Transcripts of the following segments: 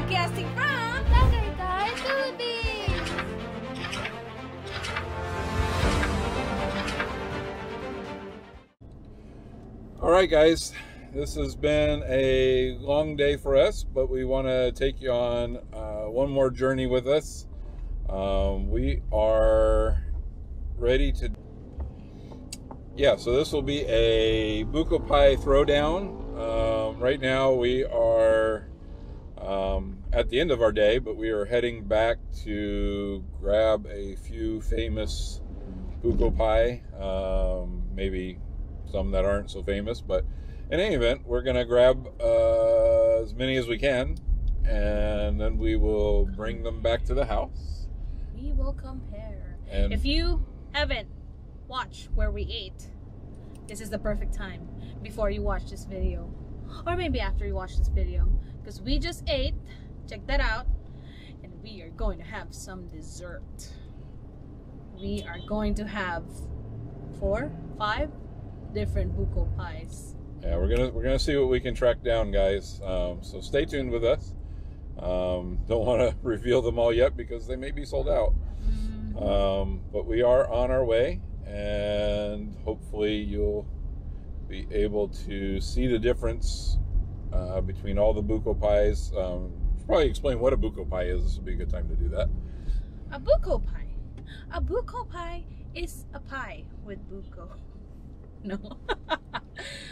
Broadcasting from Tagaytay, Philippines. Alright guys, this has been a long day for us, but we want to take you on one more journey with us. We are ready to... Yeah, so this will be a Buko Pie throwdown. Right now we are at the end of our day, but we are heading back to grab a few famous Buko Pie, maybe some that aren't so famous, but in any event, we're gonna grab as many as we can, and then we will bring them back to the house. We will compare. And if you haven't watched where we ate, this is the perfect time before you watch this video, or maybe after you watch this video, because we just ate. Check that out, and we are going to have some dessert. We are going to have 4, 5 different Buko Pies. Yeah, we're gonna see what we can track down, guys. So stay tuned with us. Don't want to reveal them all yet because they may be sold out. But we are on our way, and hopefully you'll be able to see the difference between all the Buko Pies. Probably explain what a Buko Pie is. This would be a good time to do that. A Buko Pie. A Buko Pie is a pie with Buko. No.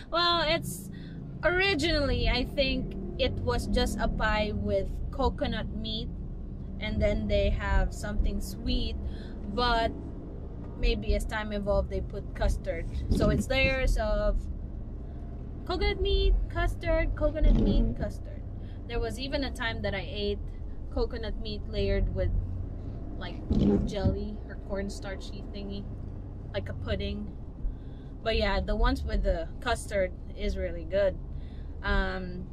Well, it's originally, I think it was just a pie with coconut meat, and then they have something sweet, but maybe as time evolved they put custard, so it's layers of coconut meat, custard, coconut meat, custard. There was even a time that I ate coconut meat layered with like jelly or cornstarchy thingy, like a pudding. But yeah, the ones with the custard is really good. And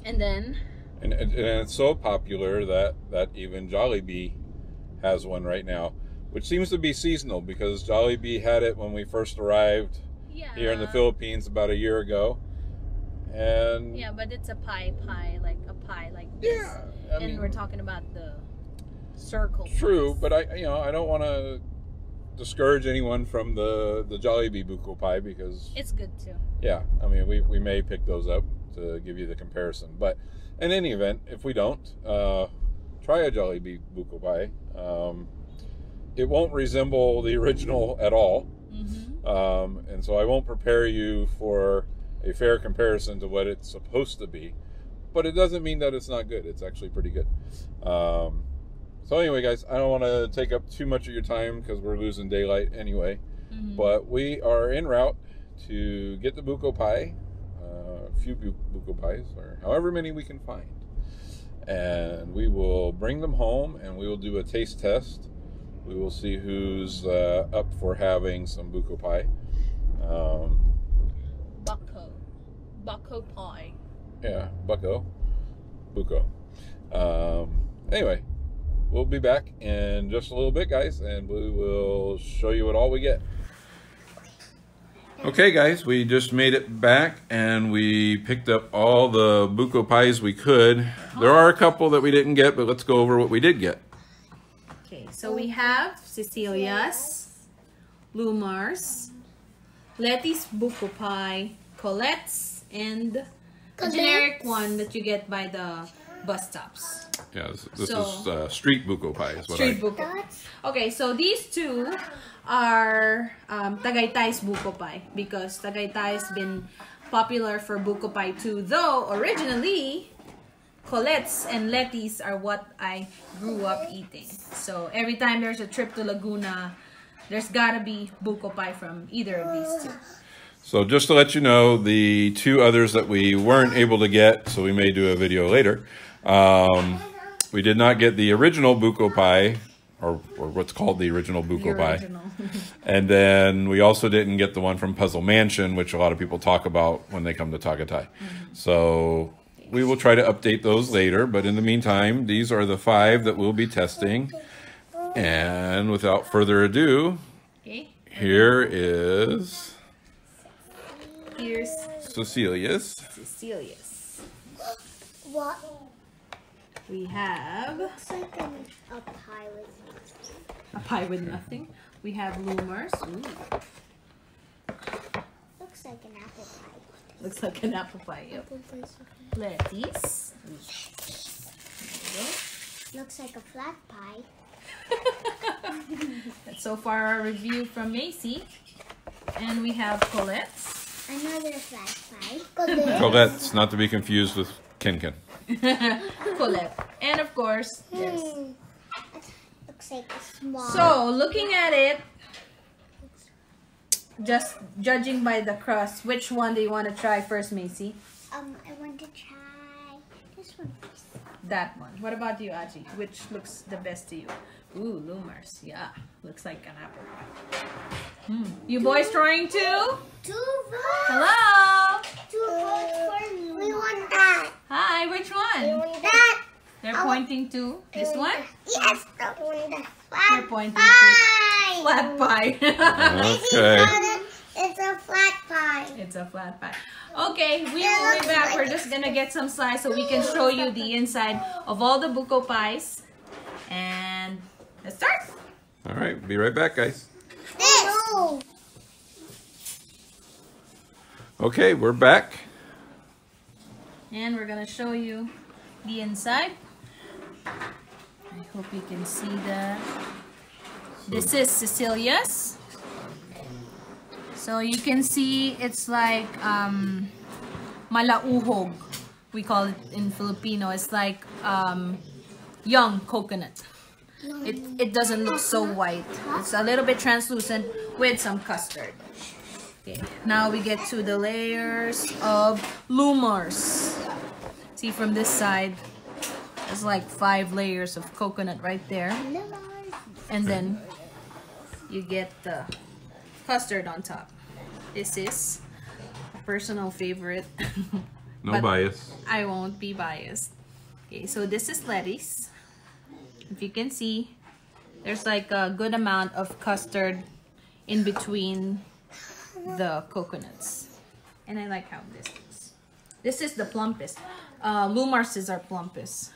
then... And it's so popular that even Jollibee has one right now, which seems to be seasonal because Jollibee had it when we first arrived here in the Philippines about a year ago. And yeah, but it's a pie, like a pie like this. Yeah, I and mean, we're talking about the circle true, pies. but I don't want to discourage anyone from the Jollibee Buko Pie because it's good too. Yeah, I mean we may pick those up to give you the comparison, but in any event, if we don't, try a Jollibee Buko Pie. It won't resemble the original at all, and so I won't prepare you for a fair comparison to what it's supposed to be, but it doesn't mean that it's not good. It's actually pretty good. So anyway, guys, I don't want to take up too much of your time because we're losing daylight anyway. But we are en route to get the Buko Pie, a few Buko Pies, or however many we can find, and we will bring them home and we will do a taste test. We will see who's up for having some Buko Pie. Buko Pie. Yeah, Buko. Anyway, we'll be back in just a little bit, guys, and we will show you what all we get. Okay, guys, we just made it back, and we picked up all the Buko Pies we could. There are a couple that we didn't get, but let's go over what we did get. Okay, so we have Cecilia's, Lumar's, Letty's Buko Pie, Colette's, and a generic one that you get by the bus stops. Yeah, this is street Buko Pie. Is what street Buko. Okay, so these two are Tagaytay's Buko Pie because Tagaytay's been popular for Buko Pie too. Though originally, Colette's and Letty's are what I grew up eating. So every time there's a trip to Laguna, there's gotta be Buko Pie from either of these two. So just to let you know, the two others that we weren't able to get, so we may do a video later, we did not get the original Buko Pie, or what's called the original Buko Pie. And then we also didn't get the one from Puzzle Mansion, which a lot of people talk about when they come to Tagaytay. So we will try to update those later, but in the meantime, these are the 5 that we'll be testing. And without further ado, here's Cecilia's. Cecilia's. What? We have Looks like a pie with nothing. a pie with nothing. We have Lumars. Ooh. Looks like an apple pie. Looks like an apple pie. Yep. Apple pie's okay. Lettuce. Looks like a flat pie. That's so far our review from Macy. And we have Colette's. Another flat pie. Colette's, not to be confused with Kin. Colette. And of course, this. Looks like a small. So, looking at it, just judging by the crust, which one do you want to try first, Macy? I want to try this one first. That one. What about you, Aji? Which looks the best to you? Ooh, Lumars. Yeah, looks like an apple pie. You boys trying too? 2 votes. Hello. 2 votes for me. We want that. Hi, which We one? want that. They're pointing to this one? Yes, the one that They're flat pointing pie. to flat pie. Okay. It's a flat pie. It's a flat pie. Okay, we will be back. We're just gonna get some slice so we can show you the inside of all the Buko pies. And let's start. All right, be right back, guys. This. Okay, we're back. And we're gonna show you the inside. I hope you can see that. This is Cecilia's. So you can see it's like malauhog. We call it in Filipino. It's like young coconut. It doesn't look so white. It's a little bit translucent with some custard. Okay, now we get to the layers of Lumars. See from this side, there's like 5 layers of coconut right there. And then you get the custard on top. This is a personal favorite. No But bias. I won't be biased. Okay, so this is lettuce. If you can see, there's like a good amount of custard in between the coconuts. And I like how this is. This is the plumpest. Lumars is our plumpest.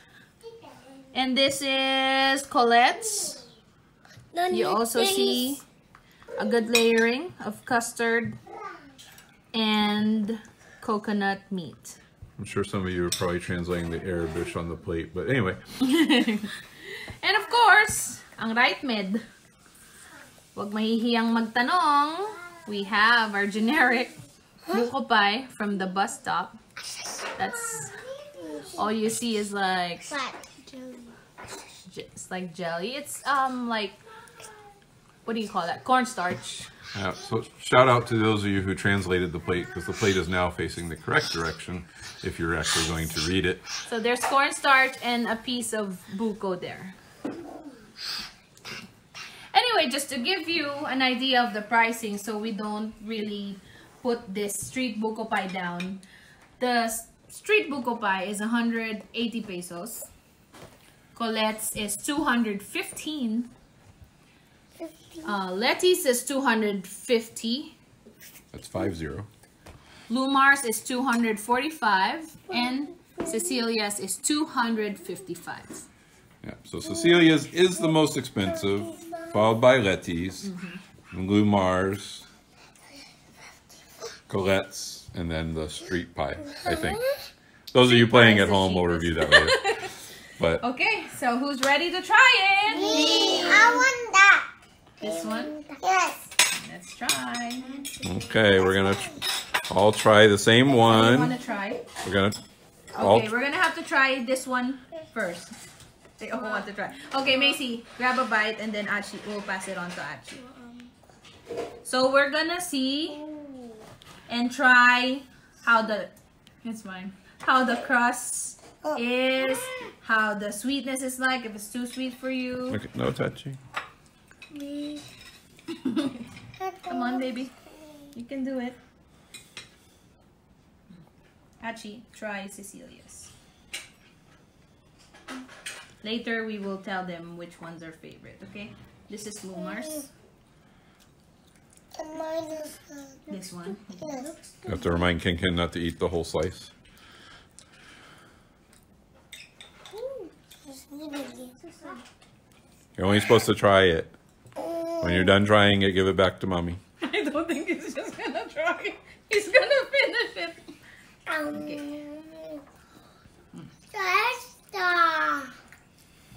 And this is Colette's. You also see a good layering of custard and coconut meat. I'm sure some of you are probably translating the Arabic on the plate, but anyway. And of course, ang right mid. Huwag mahihiyang magtanong. We have our generic Buko Pie from the bus stop. That's all you see is like Flat jelly. it's like jelly. It's like, what do you call that? Cornstarch. Yeah, so shout out to those of you who translated the plate, because the plate is now facing the correct direction if you're actually going to read it. So there's cornstarch and a piece of buko there. Anyway, just to give you an idea of the pricing, so we don't really put this street Buko Pie down. The street Buko Pie is 180 pesos. Colette's is 215. Letty's is 250. That's 50. Lumar's is 245. And Cecilia's is 255. Yeah, so Cecilia's is the most expensive, followed by Letty's, Lumar's, Colette's, and then the street pie, I think. Those of you playing at home will review that later. But Okay, so who's ready to try it? Me. I want that. This one? Yes. Let's try. okay, we're gonna all try the same You want one. to try? We're gonna all Okay, we're gonna have to try this one first. They all want to try. Okay, Macy, grab a bite and then Achi, we'll pass it on to Achi. So we're gonna see and try how the how the crust is, how the sweetness is like, if it's too sweet for you. okay, no touching. Come on, baby. You can do it. Achi, try Cecilia's. Later, we will tell them which one's our favorite, okay? This is Lumar's. And mine is This one. yes. You have to remind Kin not to eat the whole slice. You're only supposed to try it. When you're done trying it, give it back to mommy. I don't think he's just gonna try. He's gonna finish it. Okay. That's the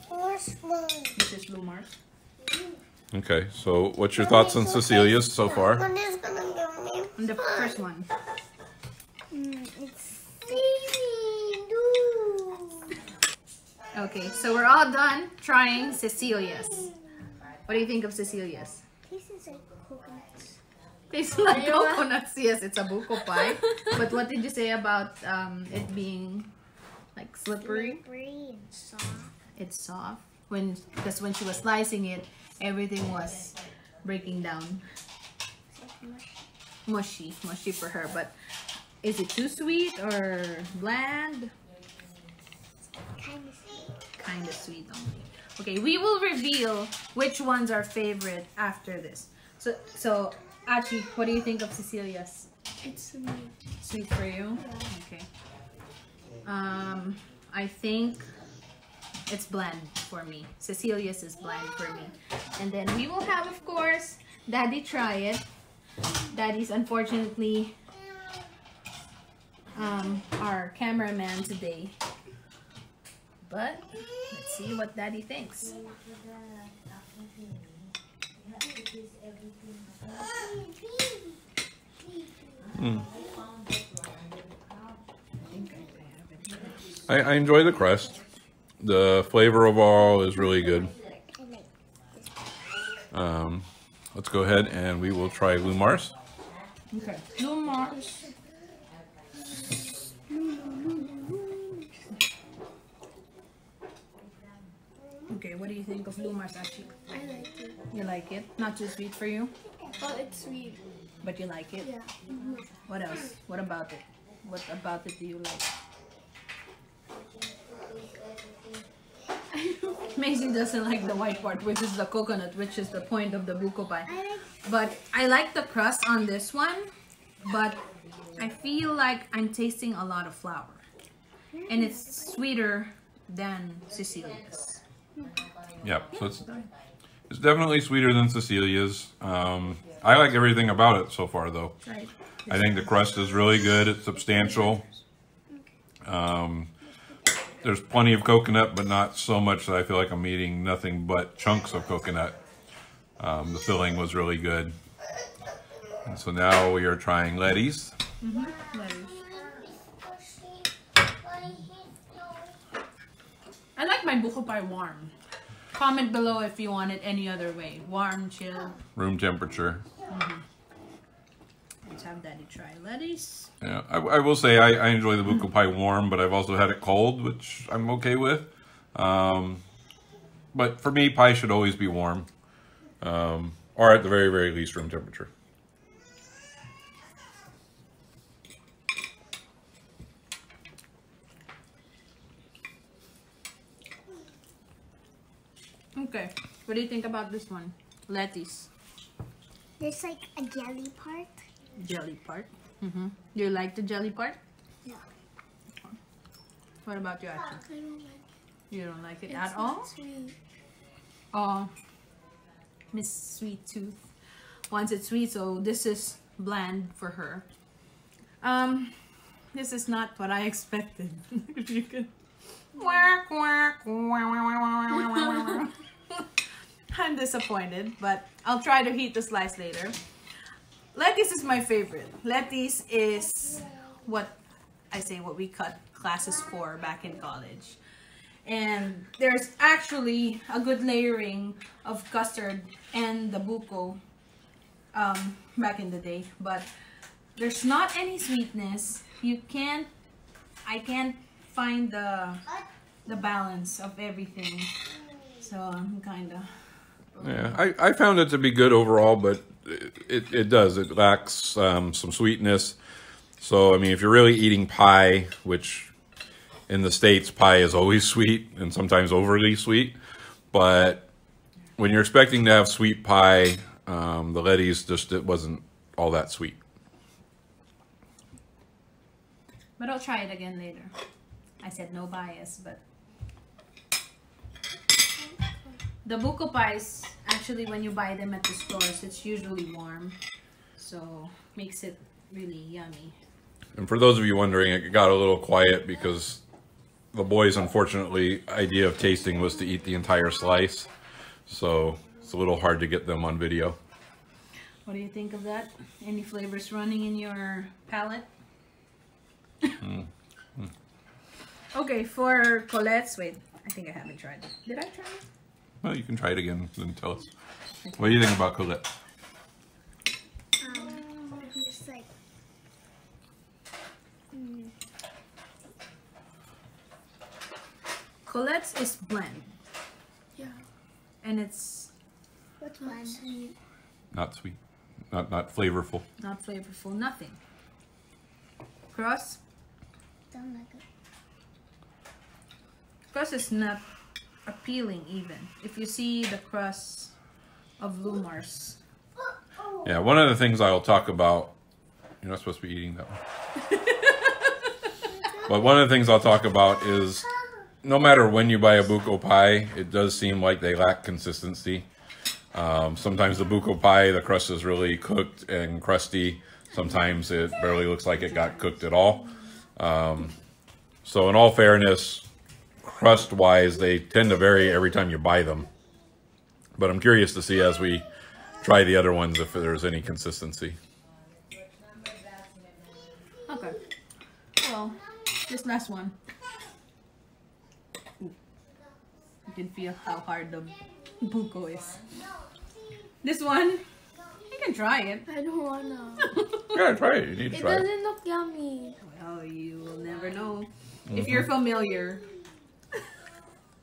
first one. This is Blue Mars. Okay, so what's your thoughts on Cecilia's so far? One is gonna give me And the fun. first one. It's baby blue. Okay, so we're all done trying Cecilia's. What do you think of Cecilia's? This is like coconuts. Tastes like coconuts. Yes, it's a buko pie. But what did you say about it being like slippery? Slippery and soft. It's soft. Because when she was slicing it, everything was breaking down. Mushy for her. But is it too sweet or bland? Kind of sweet. Kind of sweet only. Okay, we will reveal which one's our favorite after this. So Achi, what do you think of Cecilia's? It's sweet. Sweet for you? Okay. I think it's bland for me. Cecilia's is bland for me. And then we will have, of course, Daddy try it. Daddy's unfortunately our cameraman today. But let's see what Daddy thinks. I enjoy the crust. The flavor overall is really good. Let's go ahead and we will try Blue Mars. Okay. Blue Mars. Okay, what do you think of Blue Mars, Achi? I like it. You like it? Not too sweet for you, Well, it's sweet. but you like it? Yeah. What else? What about it? What about it do you like? Maisie doesn't like the white part, which is the coconut, which is the point of the buko pie. I like. But I like the crust on this one, but I feel like I'm tasting a lot of flour. And it's sweeter than Cecilia's. Yeah, so it's definitely sweeter than Cecilia's. I like everything about it so far, though. Right. I think the crust is really good. It's substantial. There's plenty of coconut, but not so much that I feel like I'm eating nothing but chunks of coconut. The filling was really good. And so now we are trying Letty's. I like my buko pie warm. Comment below if you want it any other way. Warm, chill. Room temperature. Let's have Daddy try Letty's. Yeah, I will say I enjoy the Buko Pie warm, but I've also had it cold, which I'm okay with. But for me, pie should always be warm. Or at the very, very least, room temperature. Okay, what do you think about this one? Letty's. There's like a jelly part. Jelly part. Do you like the jelly part? Yeah. What about you, Achi? I don't like it. You don't like it It's at not all? sweet. Oh, Miss Sweet Tooth wants it sweet, so this is bland for her. This is not what I expected. If you could. Quack, quack, quack, quack, quack, quack. I'm disappointed, but I'll try to heat the slice later. Lettuce is my favorite. Lettuce is what we cut classes for back in college. And there's actually a good layering of custard and the buko back in the day, but there's not any sweetness. I can't find the balance of everything. So I'm kinda. Yeah, I found it to be good overall, but it does. It lacks some sweetness. So, I mean, if you're really eating pie, which in the States, pie is always sweet and sometimes overly sweet. But when you're expecting to have sweet pie, the Letty's it wasn't all that sweet. But I'll try it again later. I said no bias, but The Buko Pies, actually when you buy them at the stores, it's usually warm. So makes it really yummy. And for those of you wondering, it got a little quiet because the boys' unfortunately idea of tasting was to eat the entire slice. So it's a little hard to get them on video. What do you think of that? Any flavors running in your palate? Okay, for Colette's, wait, I think I haven't tried it. Did I try it? Well, you can try it again and tell us. What do you think about Colette? It's like Colette's is blend. yeah. And it's What's one? Sweet. Not sweet, not flavorful. not flavorful, nothing. Crust? Don't like it. Crust is not appealing even. If you see the crust of Lumars. Yeah, one of the things I'll talk about, you're not supposed to be eating that one. But one of the things I'll talk about is no matter when you buy a Buko Pie, it does seem like they lack consistency. Sometimes the Buko Pie, the crust is really cooked and crusty. Sometimes it barely looks like it got cooked at all. So in all fairness, crust-wise, they tend to vary every time you buy them. But I'm curious to see as we try the other ones if there's any consistency. Okay. Well, this last one. Ooh. You can feel how hard the Buko is. This one, you can try it. I don't wanna. Yeah, try it. You need to It try it. doesn't look yummy. Well, you will never know. If you're familiar.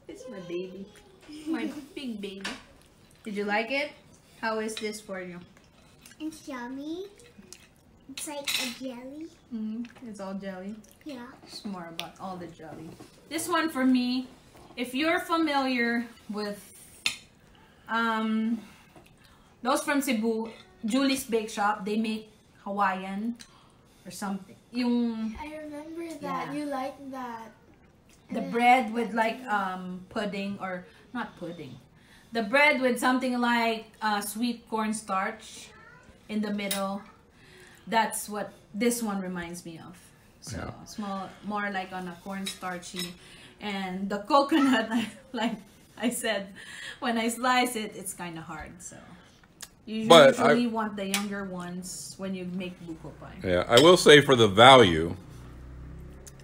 It's my baby. My big baby. Did you like it? How is this for you? It's yummy. It's like a jelly. It's all jelly. Yeah. It's more about all the jelly. This one for me, if you're familiar with those from Cebu, Julie's Bake Shop, they make Hawaiian or something. Yung I remember that. Yeah. You like that. the bread with like pudding, or not pudding. The bread with something like sweet cornstarch in the middle. That's what this one reminds me of. So Yeah. it's more like on a cornstarchy, and the coconut, like I said, when I slice it, it's kind of hard. So you But usually want the younger ones when you make Buko Pie. Yeah, I will say for the value,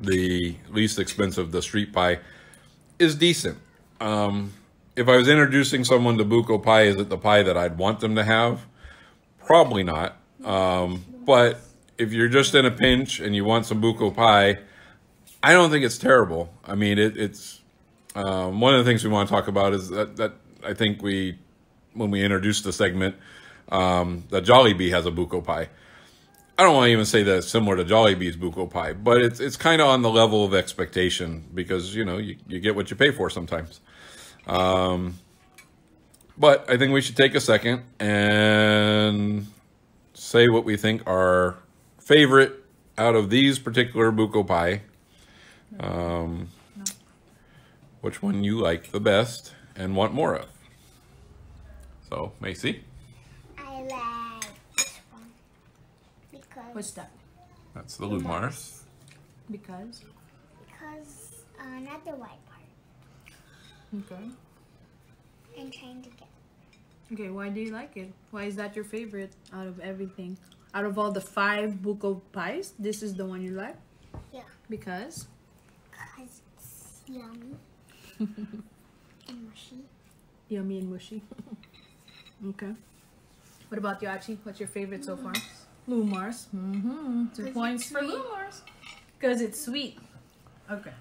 the least expensive, the street pie, is decent. If I was introducing someone to Buko Pie, is it the pie that I'd want them to have? Probably not. But if you're just in a pinch and you want some Buko Pie, I don't think it's terrible. I mean, it's one of the things we want to talk about is that I think when we introduced the segment, that Jollibee has a Buko Pie. I don't want to even say that it's similar to Jollibee's Buko Pie, but it's kind of on the level of expectation because, you know, you get what you pay for sometimes. But I think we should take a second and say what we think our favorite out of these particular Buko Pie. Which one you like the best and want more of. So, Macy? I like this one. Because What's that? That's the Lumars. Because? not the white part. Okay. I'm trying to get. Okay, why do you like it? Why is that your favorite out of everything? Out of all the 5 Buko Pies, this is the one you like? Yeah. Because? Because it's yummy. And mushy. Yummy and mushy. Okay. What about you, Achi? What's your favorite so far? Lumars. 2 points for Lumars. Because it's sweet. Okay.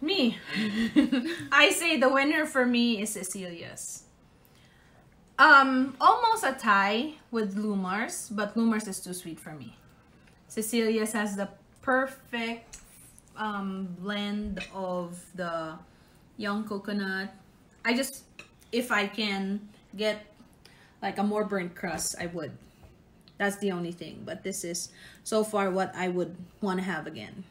Me. I say the winner for me is Cecilia's. Almost a tie with Lumars, but Lumars is too sweet for me. Cecilia's has the perfect blend of the young coconut. If I can get like a more burnt crust, I would. That's the only thing. But this is so far what I would want to have again.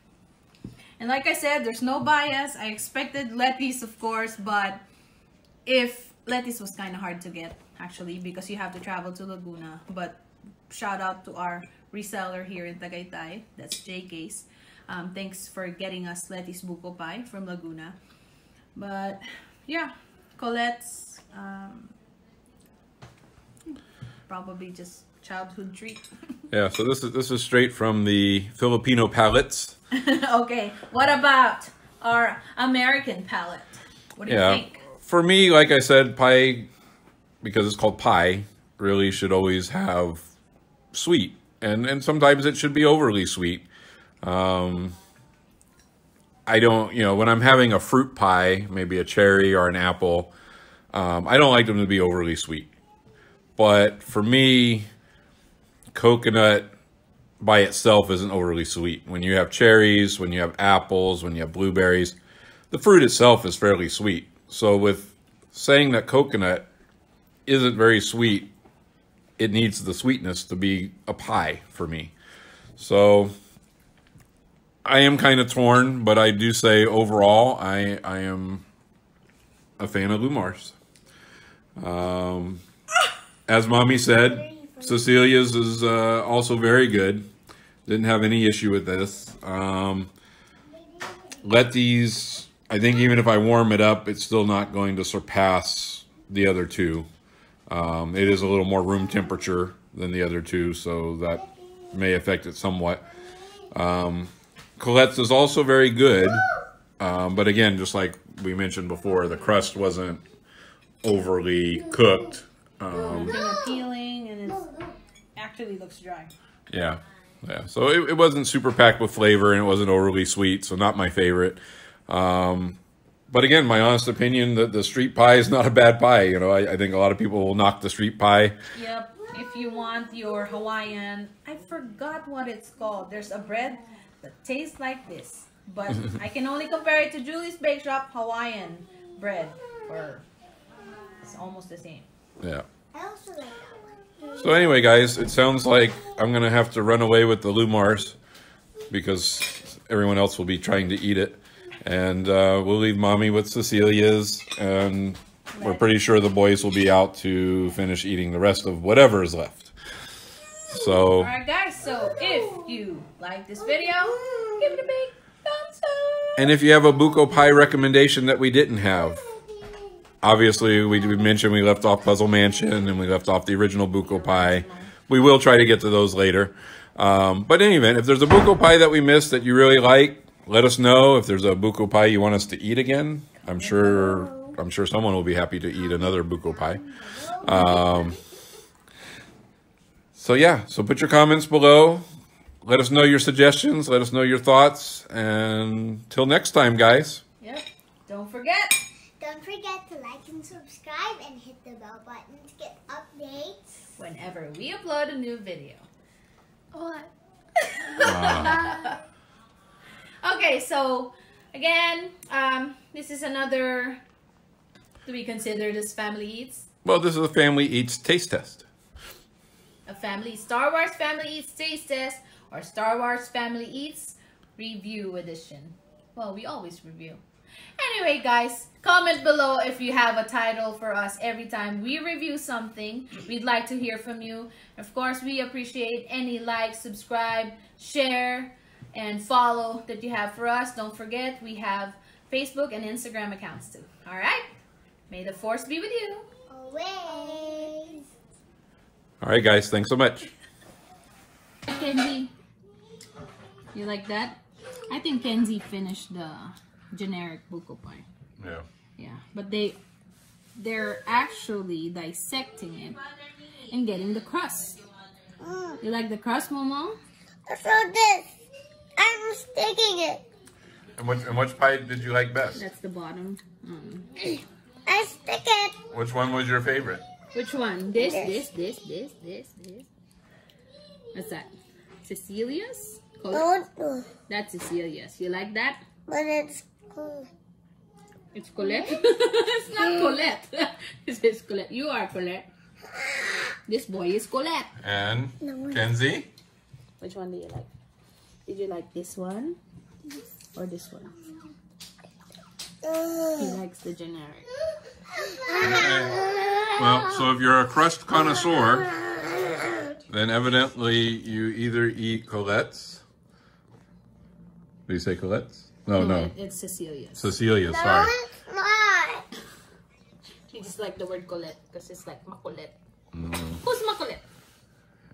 And like I said, there's no bias. I expected lettuce, of course, but if lettuce was kind of hard to get, actually, because you have to travel to Laguna. But shout out to our reseller here in Tagaytay. That's JK's. Thanks for getting us lettuce Buko Pie from Laguna. But yeah, Colette's probably just childhood treat. Yeah, so this is straight from the Filipino palates. Okay, what about our American palate? What do you think? For me, like I said, pie, because it's called pie, really should always have sweet. And sometimes it should be overly sweet. I don't, when I'm having a fruit pie, maybe a cherry or an apple, I don't like them to be overly sweet. But for me, coconut by itself isn't overly sweet. When you have cherries, when you have apples, when you have blueberries, the fruit itself is fairly sweet. So with saying that coconut isn't very sweet, it needs the sweetness to be a pie for me. So I am kind of torn, but I do say overall, I am a fan of Lumar's. As Mommy said, Cecilia's is also very good. Didn't have any issue with this. Let these, I think even if I warm it up, it's still not going to surpass the other two. It is a little more room temperature than the other two, so that may affect it somewhat. Colette's is also very good, but again, just like we mentioned before, the crust wasn't overly cooked. Nothing appealing, and it actually looks dry. Yeah. So it wasn't super packed with flavor, and it wasn't overly sweet, so not my favorite. But again, my honest opinion, the street pie is not a bad pie. I think a lot of people will knock the street pie. Yep. If you want your Hawaiian, I forgot what it's called. There's a bread that tastes like this, but I can only compare it to Julie's Bake Shop Hawaiian bread, or it's almost the same. Yeah. I also like that one. So anyway, guys, it sounds like I'm going to have to run away with the Lumar's because everyone else will be trying to eat it. And we'll leave Mommy with Cecilia's, and we're pretty sure the boys will be out to finish eating the rest of whatever is left. So, alright guys, so if you like this video, give it a big thumbs up. And if you have a Buko Pie recommendation that we didn't have, obviously we mentioned we left off Puzzle Mansion and we left off the original Buko Pie. We will try to get to those later. But in any event, if there's a Buko Pie that we missed that you really like, let us know. If there's a Buko Pie you want us to eat again, I'm sure someone will be happy to eat another Buko Pie. So yeah, so put your comments below. Let us know your suggestions. Let us know your thoughts. And till next time, guys. Yep. Don't forget to like and subscribe and hit the bell button to get updates whenever we upload a new video. What? Okay, so again, this is another, do we consider this Family Eats? Well, this is a Family Eats taste test. A Star Wars Family Eats taste test, or Star Wars Family Eats review edition. Well, we always review. Anyway, guys, comment below if you have a title for us every time we review something. We'd like to hear from you. Of course, we appreciate any like, subscribe, share, and follow that you have for us. Don't forget, we have Facebook and Instagram accounts too. All right? May the Force be with you. always. All right, guys. Thanks so much. Kenzie, you like that? I think Kenzie finished the generic Buko Pie. Yeah. Yeah, but they're actually dissecting it and getting the crust. You like the crust, Momo? So this, I'm sticking it. And which pie did you like best? That's the bottom. I stick it. Which one was your favorite? Which one? This. What's that? Cecilia's? No, That's Cecilia's. You like that? but it's cool. It's Colette. It's not Colette. It says Colette. You are Colette. This boy is Colette. And Kenzie? Which one do you like? Did you like this one? Or this one? He likes the generic. Well, so if you're a crust connoisseur, then evidently you either eat Colette's. Do you say Colette's? No. It's Cecilia's. Cecilia's, No, sorry. it's not. You just like the word Colette because it's like makulit. Who's makulit?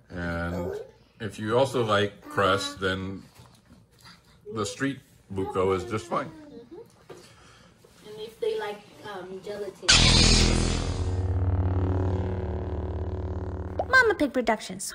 And if you also like crust, then the street Buko is just fine. And if they like gelatin. Mama Pig Productions.